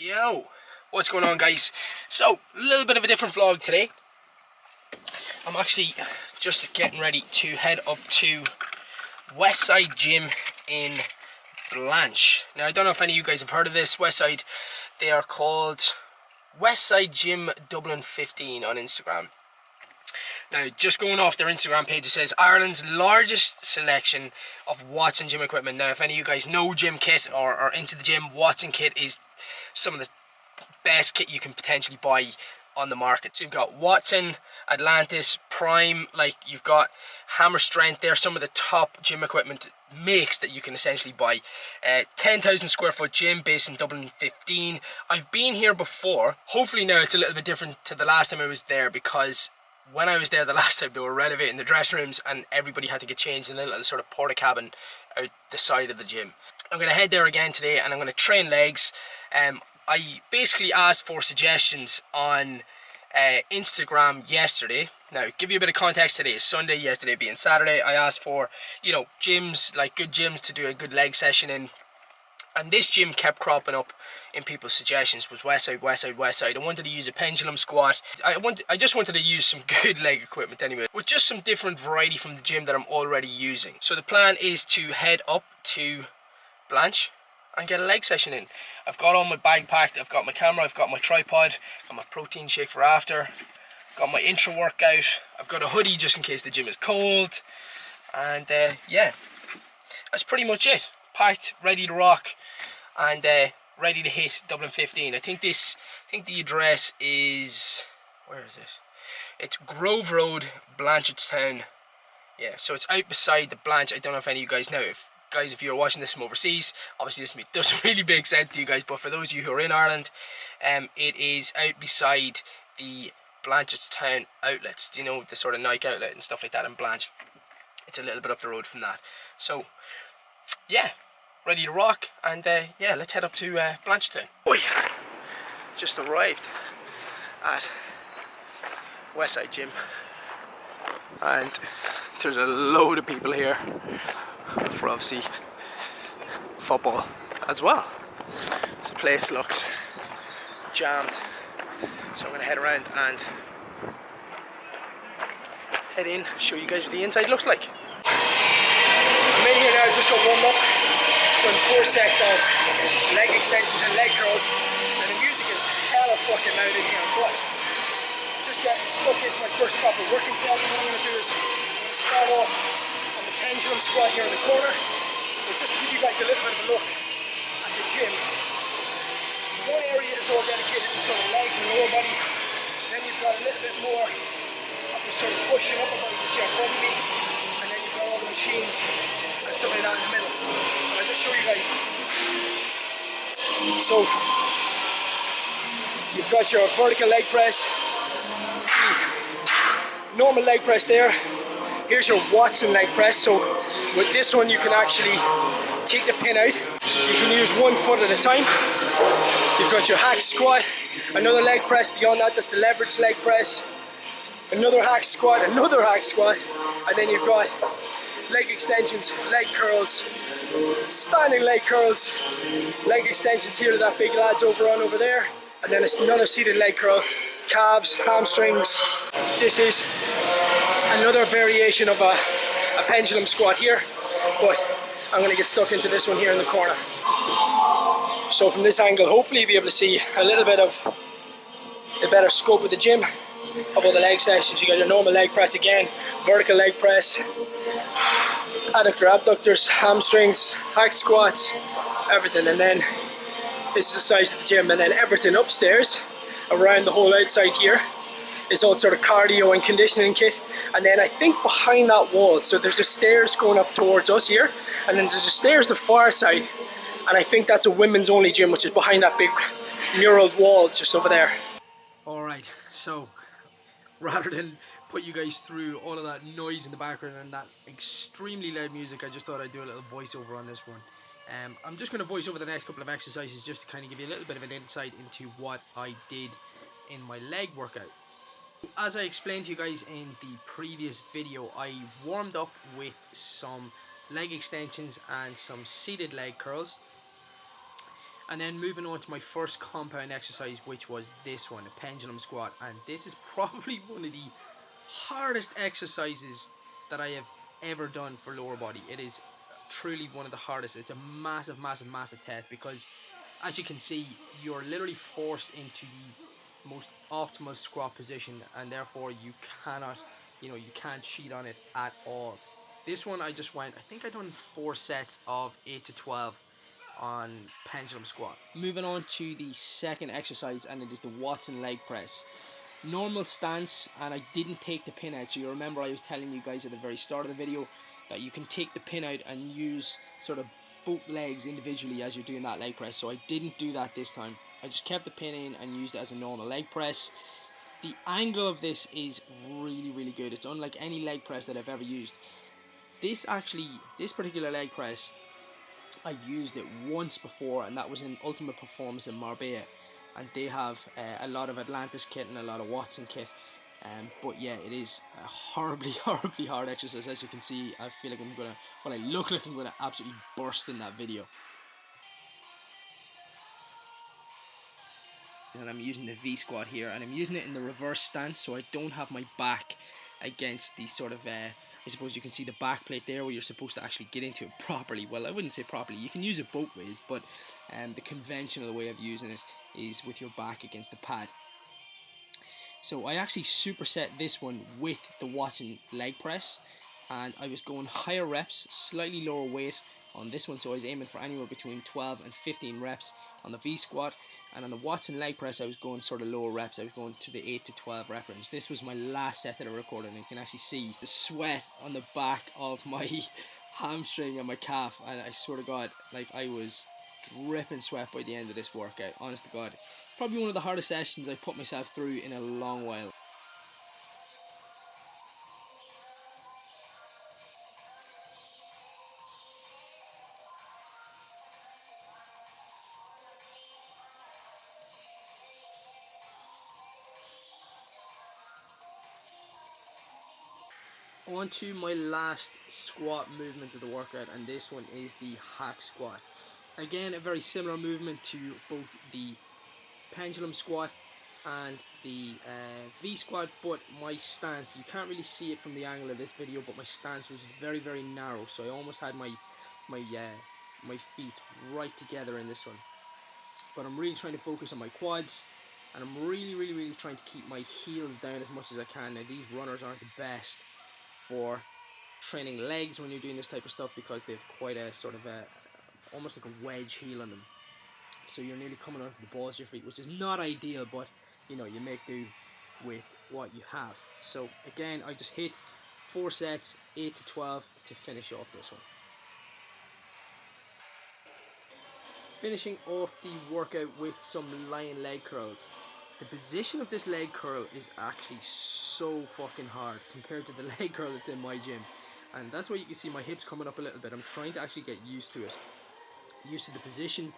Yo, what's going on, guys? So, a little bit of a different vlog today. I'm actually just getting ready to head up to Westside Gym in Blanch. Now, I don't know if any of you guys have heard of this. Westside, they are called Westside Gym Dublin 15 on Instagram. Now, just going off their Instagram page, it says Ireland's largest selection of Watson gym equipment. Now, if any of you guys know gym kit or are into the gym, Watson kit is some of the best kit you can potentially buy on the market. So you've got Watson, Atlantis, Prime, like you've got Hammer Strength. They're some of the top gym equipment makes that you can essentially buy. 10,000 square foot gym based in Dublin 15. I've been here before. Hopefully now it's a little bit different to the last time I was there, because when I was there the last time, they were renovating the dressing rooms and everybody had to get changed in a little sort of porta cabin out the side of the gym. I'm going to head there again today and I'm going to train legs. I basically asked for suggestions on Instagram yesterday. Now, give you a bit of context, today is Sunday, yesterday being Saturday. I asked for, you know, gyms, like good gyms to do a good leg session in. And this gym kept cropping up in people's suggestions, was Westside, Westside, Westside. I wanted to use a pendulum squat. I just wanted to use some good leg equipment anyway, with just some different variety from the gym that I'm already using. So the plan is to head up to Blanch and get a leg session in. I've got all my bag packed, I've got my camera, I've got my tripod, got my protein shake for after, got my intra workout, I've got a hoodie just in case the gym is cold, and yeah, that's pretty much it. Packed, ready to rock, and ready to hit Dublin 15. I think the address is, where is it? It's Grove Road, Blanchardstown. Yeah, so it's out beside the Blanch. I don't know if any of you guys know. If you're watching this from overseas, obviously this doesn't really make sense to you guys, but for those of you who are in Ireland, it is out beside the Blanchardstown outlets. Do you know, the sort of Nike outlet and stuff like that in Blanch? It's a little bit up the road from that. So yeah, ready to rock, and yeah, let's head up to Blanchardstown. Boy, just arrived at Westside Gym, and there's a load of people here for obviously football as well. The place looks jammed, so I'm going to head around and head in, show you guys what the inside looks like. I'm in here now, just got warmed up, doing 4 sets of leg extensions and leg curls, and the music is hella fucking loud in here, but just getting stuck into my first proper working set. What I'm going to do is I'm going to start off on the pendulum squat here in the corner, but just to give you guys a little bit of a look at the gym. One area is all dedicated to sort of legs and lower body, then you've got a little bit more of the sort of pushing upper body just here in front of me, and then you've got all the machines and stuff like that in the middle. And I'll just show you guys. So you've got your vertical leg press, normal leg press there. Here's your Watson leg press. So with this one you can actually take the pin out. You can use one foot at a time. You've got your hack squat, another leg press beyond that, that's the leverage leg press, another hack squat, another hack squat, and then you've got leg extensions, leg curls, standing leg curls, leg extensions here to that big lad's over there, and then it's another seated leg curl, calves, hamstrings. This is another variation of a pendulum squat here, but I'm going to get stuck into this one here in the corner. So from this angle, hopefully you'll be able to see a little bit of a better scope of the gym, of all the leg sessions. You got your normal leg press again, vertical leg press, adductor, abductors, hamstrings, hack squats, everything. And then this is the size of the gym, and then everything upstairs around the whole outside here is all sort of cardio and conditioning kit. And then I think behind that wall, so there's the stairs going up towards us here, and then there's the stairs the far side, and I think that's a women's only gym, which is behind that big muraled wall just over there. Alright, so rather than put you guys through all of that noise in the background and that extremely loud music, I just thought I'd do a little voiceover on this one. I'm just going to voice over the next couple of exercises just to kind of give you a little bit of an insight into what I did in my leg workout. As I explained to you guys in the previous video, I warmed up with some leg extensions and some seated leg curls. And then moving on to my first compound exercise, which was this one, a pendulum squat. And this is probably one of the hardest exercises that I have ever done for lower body. It is truly one of the hardest. It's a massive, massive, massive test because, as you can see, you're literally forced into the most optimal squat position, and therefore you cannot, you can't cheat on it at all. This one I just went, I think I done 4 sets of 8 to 12 on pendulum squat. Moving on to the second exercise, and it is the Watson leg press. Normal stance, and I didn't take the pin out, so you remember I was telling you guys at the very start of the video that you can take the pin out and use sort of both legs individually as you're doing that leg press. So I didn't do that this time. I just kept the pin in and used it as a normal leg press. The angle of this is really, really good. It's unlike any leg press that I've ever used. This particular leg press, I used it once before, and that was in Ultimate Performance in Marbella, and they have a lot of Atlantis kit and a lot of Watson kit. But yeah, it is a horribly, horribly hard exercise. As you can see, I feel like I look like I'm gonna absolutely burst in that video. And I'm using the V squat here, and I'm using it in the reverse stance, so I don't have my back against the sort of I suppose you can see the back plate there where you're supposed to actually get into it properly. Well, I wouldn't say properly, you can use it both ways, but the conventional way of using it is with your back against the pad. So I actually superset this one with the Watson leg press, and I was going higher reps, slightly lower weight on this one, so I was aiming for anywhere between 12 and 15 reps on the V squat, and on the Watson leg press I was going sort of lower reps. I was going to the 8 to 12 rep range. This was my last set that I recorded, and you can actually see the sweat on the back of my hamstring and my calf, and I swear to God, like, I was dripping sweat by the end of this workout. Honest to God, probably one of the hardest sessions I put myself through in a long while. On to my last squat movement of the workout, and this one is the hack squat. Again, a very similar movement to both the pendulum squat and the V squat, but my stance, you can't really see it from the angle of this video, but my stance was very, very narrow, so I almost had my feet right together in this one. But I'm really trying to focus on my quads, and I'm really, really, really trying to keep my heels down as much as I can. Now, these runners aren't the best for training legs when you're doing this type of stuff, because they have quite a sort of almost like a wedge heel on them, so you're nearly coming onto the balls of your feet, which is not ideal, but you make do with what you have. So again, I just hit 4 sets, 8 to 12 to finish off this one. Finishing off the workout with some lion leg curls. The position of this leg curl is actually so fucking hard compared to the leg curl that's in my gym, and that's why you can see my hips coming up a little bit. I'm trying to actually get used to it, used to the position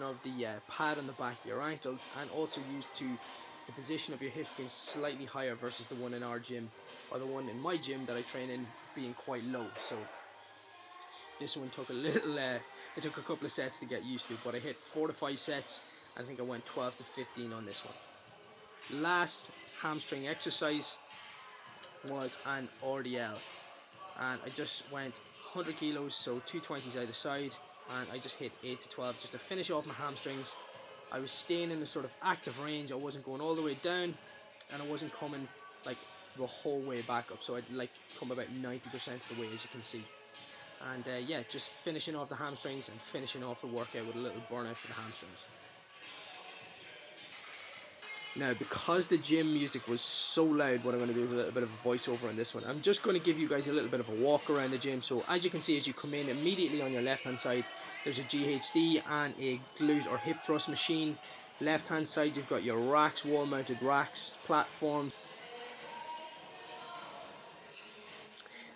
of the pad on the back of your ankles, and also used to the position of your hip being slightly higher versus the one in our gym, or the one in my gym that I train in, being quite low. So this one took a little it took a couple of sets to get used to, but I hit 4 to 5 sets. I think I went 12 to 15 on this one. Last hamstring exercise was an RDL, and I just went 100 kilos, so 220s either side, and I just hit 8 to 12 just to finish off my hamstrings. I was staying in a sort of active range. I wasn't going all the way down, and I wasn't coming like the whole way back up, so I'd like come about 90% of the way, as you can see. And yeah, just finishing off the hamstrings and finishing off the workout with a little burnout for the hamstrings. Now, because the gym music was so loud, what I'm going to do is a little bit of a voiceover on this one. I'm just going to give you guys a little bit of a walk around the gym. So as you can see, as you come in, immediately on your left hand side, there's a GHD and a glute or hip thrust machine. Left hand side, you've got your racks, wall mounted racks, platform,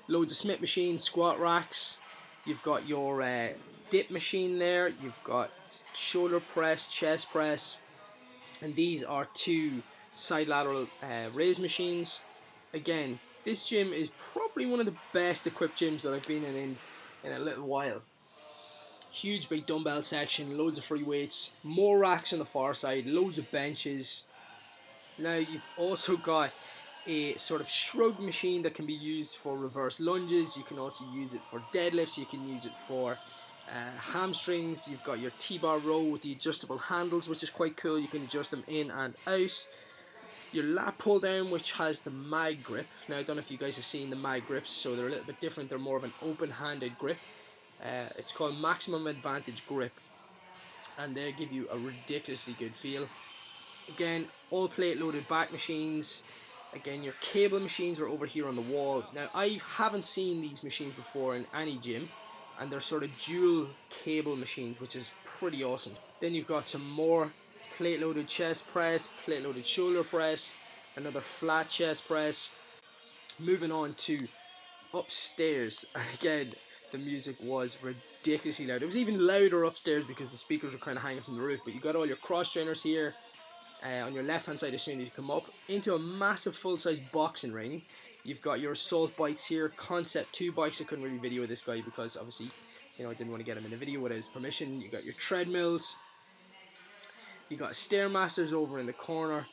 loads of Smith machines, squat racks. You've got your dip machine there. You've got shoulder press, chest press. And these are 2 side lateral raise machines. Again, this gym is probably one of the best equipped gyms that I've been in a little while. Huge big dumbbell section, loads of free weights, more racks on the far side, loads of benches. Now you've also got a sort of shrug machine that can be used for reverse lunges. You can also use it for deadlifts, you can use it for hamstrings. You've got your T-bar row with the adjustable handles, which is quite cool. You can adjust them in and out. Your lat pull down, which has the mag grip. Now I don't know if you guys have seen the mag grips, so they're a little bit different. They're more of an open-handed grip. It's called Maximum Advantage Grip, and they give you a ridiculously good feel. Again, all plate loaded back machines. Again, your cable machines are over here on the wall. Now I haven't seen these machines before in any gym, and they're sort of dual cable machines, which is pretty awesome. Then you've got some more plate loaded chest press, plate loaded shoulder press, another flat chest press. Moving on to upstairs, again, the music was ridiculously loud. It was even louder upstairs because the speakers were kind of hanging from the roof. But you got all your cross trainers here on your left hand side as soon as you come up into a massive full size boxing ring. You've got your assault bikes here, Concept 2 bikes. I couldn't really video this guy because obviously, you know, I didn't want to get him in the video without his permission. You got your treadmills. You got Stairmasters over in the corner,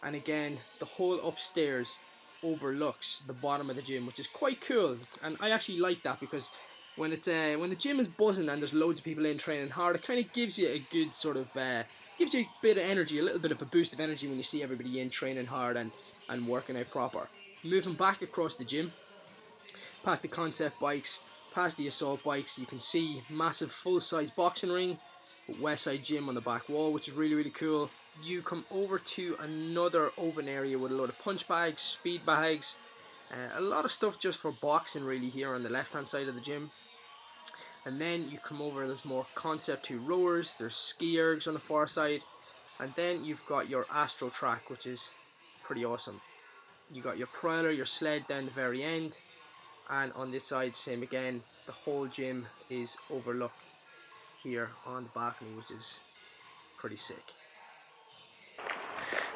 and again, the whole upstairs overlooks the bottom of the gym, which is quite cool. And I actually like that because when the gym is buzzing and there's loads of people in training hard, it kind of gives you a good sort of gives you a bit of energy, a little bit of a boost of energy when you see everybody in training hard and working out proper. Moving back across the gym, past the Concept bikes, past the assault bikes, you can see massive full-size boxing ring with Westside Gym on the back wall, which is really, really cool. You come over to another open area with a load of punch bags, speed bags, a lot of stuff just for boxing really here on the left-hand side of the gym. And then you come over, there's more Concept 2 rowers, there's ski ergs on the far side, and then you've got your Astro Track, which is pretty awesome. You got your Prowler, your sled down the very end, and on this side, same again, the whole gym is overlooked here on the balcony, which is pretty sick.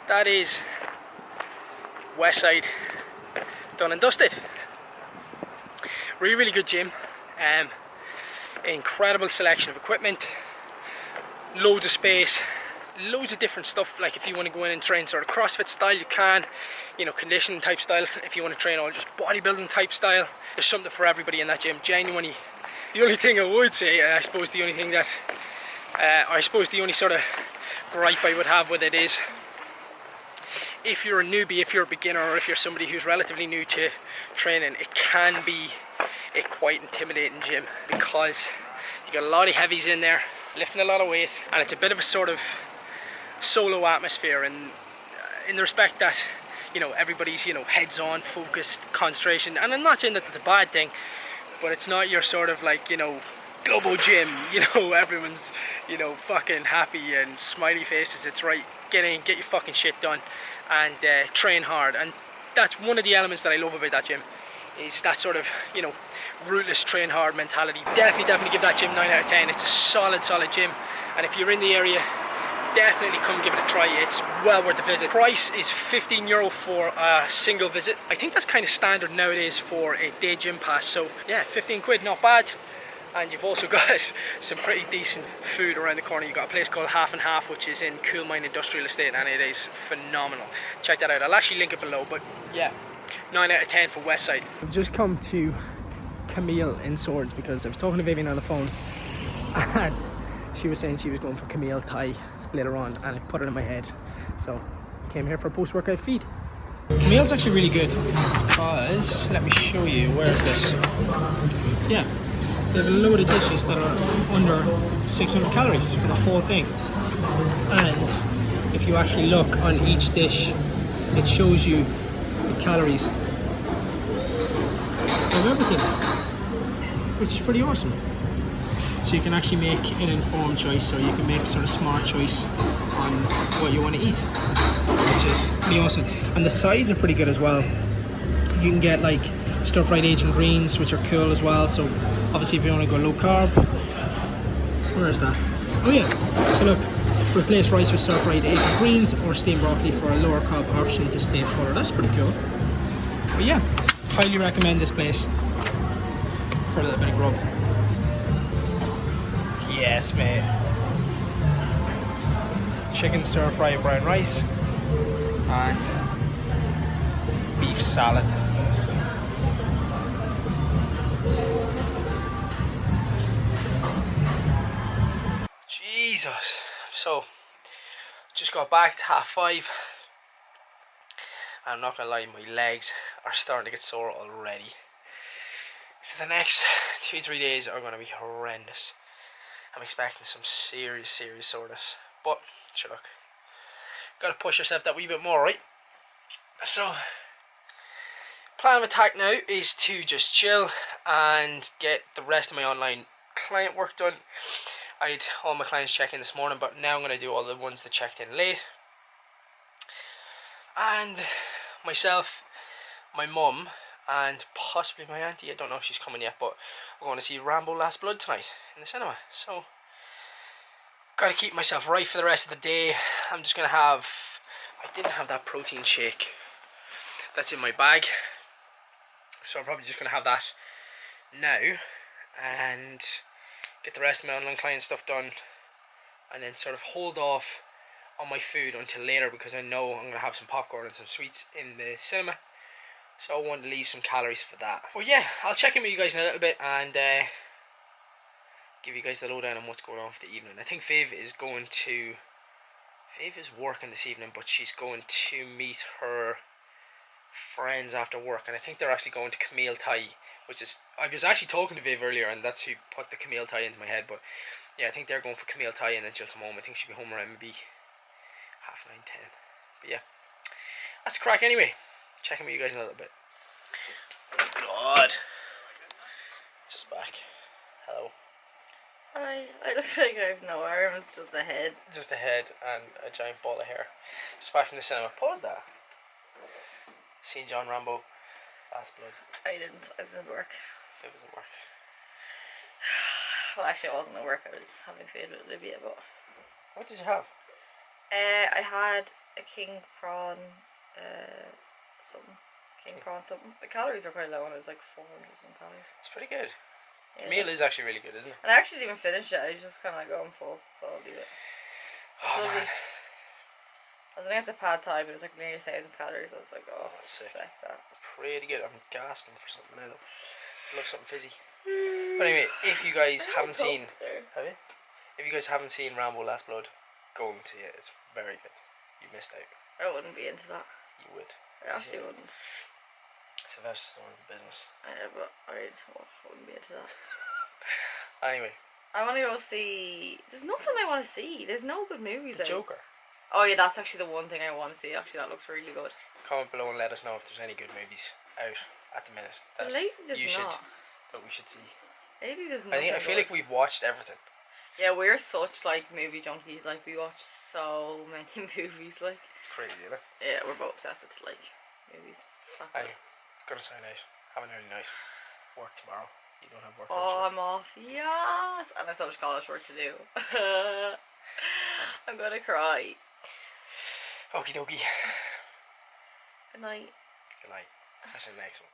That is Westside done and dusted. Really, really good gym. Incredible selection of equipment, loads of space, loads of different stuff. Like if you want to go in and train sort of CrossFit style, you can, you know, conditioning type style. If you want to train all just bodybuilding type style, there's something for everybody in that gym, genuinely. The only thing I would say, I suppose the only thing that the only sort of gripe I would have with it is, if you're a newbie, if you're a beginner, or if you're somebody who's relatively new to training, it can be a quite intimidating gym because you got a lot of heavies in there, lifting a lot of weight, and it's a bit of a sort of solo atmosphere, and in the respect that, you know, everybody's, you know, heads on, focused, concentration, and I'm not saying that that's a bad thing, but it's not your sort of like, you know, Globo gym, you know, everyone's, you know, fucking happy and smiley faces. It's right, get in, get your fucking shit done, and train hard. And that's one of the elements that I love about that gym, is that sort of, you know, rootless train hard mentality. Definitely give that gym 9 out of 10. It's a solid gym, and if you're in the area, definitely come give it a try. It's well worth the visit. Price is €15 for a single visit. I think that's kind of standard nowadays for a day gym pass, so yeah, 15 quid, not bad. And you've also got some pretty decent food around the corner. You've got a place called Half and Half, which is in Cool Mine Industrial Estate, and it is phenomenal. Check that out. I'll actually link it below, but yeah, 9 out of 10 for Westside. I've just come to Camille in Swords because I was talking to Vivian on the phone, and she was saying she was going for Camille Thai later on, and I put it in my head, so came here for a post-workout feed. Camille's actually really good because, let me show you, where is this? Yeah, there's a load of dishes that are under 600 calories for the whole thing, and if you actually look on each dish, it shows you the calories of everything, which is pretty awesome. So you can actually make an informed choice, or you can make a sort of smart choice on what you want to eat, which is pretty awesome. And the sides are pretty good as well. You can get like stir-fried Asian greens, which are cool as well. So obviously if you want to go low carb, where is that? Oh yeah, so look, replace rice with stir-fried Asian greens or steamed broccoli for a lower carb option to stay fuller. That's pretty cool. But yeah, highly recommend this place for a little bit of grub. best mate. Chicken stir fry and brown rice and beef salad. Jesus. So just got back to 5:30. I'm not gonna lie, my legs are starting to get sore already. So the next 2-3 days are gonna be horrendous. I'm expecting some serious soreness. But sure, look, gotta push yourself that wee bit more, right? So plan of attack now is to just chill and get the rest of my online client work done. I had all my clients check in this morning, but now I'm going to do all the ones that checked in late. And myself, my mum, and possibly my auntie, I don't know if she's coming yet, but we're going to see Rambo Last Blood tonight in the cinema. So, got to keep myself right for the rest of the day. I'm just going to have, I didn't have that protein shake that's in my bag. So I'm probably just going to have that now and get the rest of my online client stuff done, and then sort of hold off on my food until later, because I know I'm going to have some popcorn and some sweets in the cinema, so I want to leave some calories for that. But yeah, I'll check in with you guys in a little bit and give you guys the lowdown on what's going on for the evening. I think Viv is working this evening, but she's going to meet her friends after work, and I think they're actually going to Camille Thai, which is, I was actually talking to Viv earlier, and that's who put the Camille Thai into my head. But yeah, I think they're going for Camille Thai, and then she'll come home. I think she'll be home around maybe 9:30, 10. But yeah, that's the crack anyway. Checking with you guys in a little bit. God, just back. Hello. Hi, I look like I have no arms, just a head. Just a head and a giant ball of hair. Just back from the cinema. Pause that. Seen John Rambo Last Blood. I didn't. It didn't work. It doesn't work. Well, actually, it wasn't at work. I was having food with Olivia, but. What did you have? I had a king prawn, something. King prawn something. The calories are quite low, and it was like 400 some calories. It's pretty good. Yeah. The meal is actually really good, isn't it? And I actually didn't even finish it. I was just kind of like, oh, I'm full, so I'll leave it. Oh, man. I was looking at the pad thai, but it was like nearly 1,000 calories. I was like, oh, that's sick. That. Pretty good. I'm gasping for something now. Love something fizzy. But anyway, if you guys haven't seen, have you? If you guys haven't seen Rambo Last Blood, go and see it. It's very good. You missed out. I wouldn't be into that. You would. I actually wouldn't. It's a Sylvester Stallone business. But I wouldn't be into that. Anyway, I want to go see. There's nothing I want to see. There's no good movies out. Joker. Oh yeah, that's actually the one thing I want to see. Actually, that looks really good. Comment below and let us know if there's any good movies out at the minute that Lately, you not. that we should see. Lately, there's I feel like we've watched everything. Yeah, we're such like movie junkies. Like we watch so many movies. Like it's crazy, isn't it? Yeah, we're both obsessed with like movies. Anyway, gonna sign out. Have an early night. Work tomorrow. You don't have work. Oh, I'm off. Yes, and I have so much college work to do. I'm gonna cry. Okie dokie. Good night. Good night. That's the next one.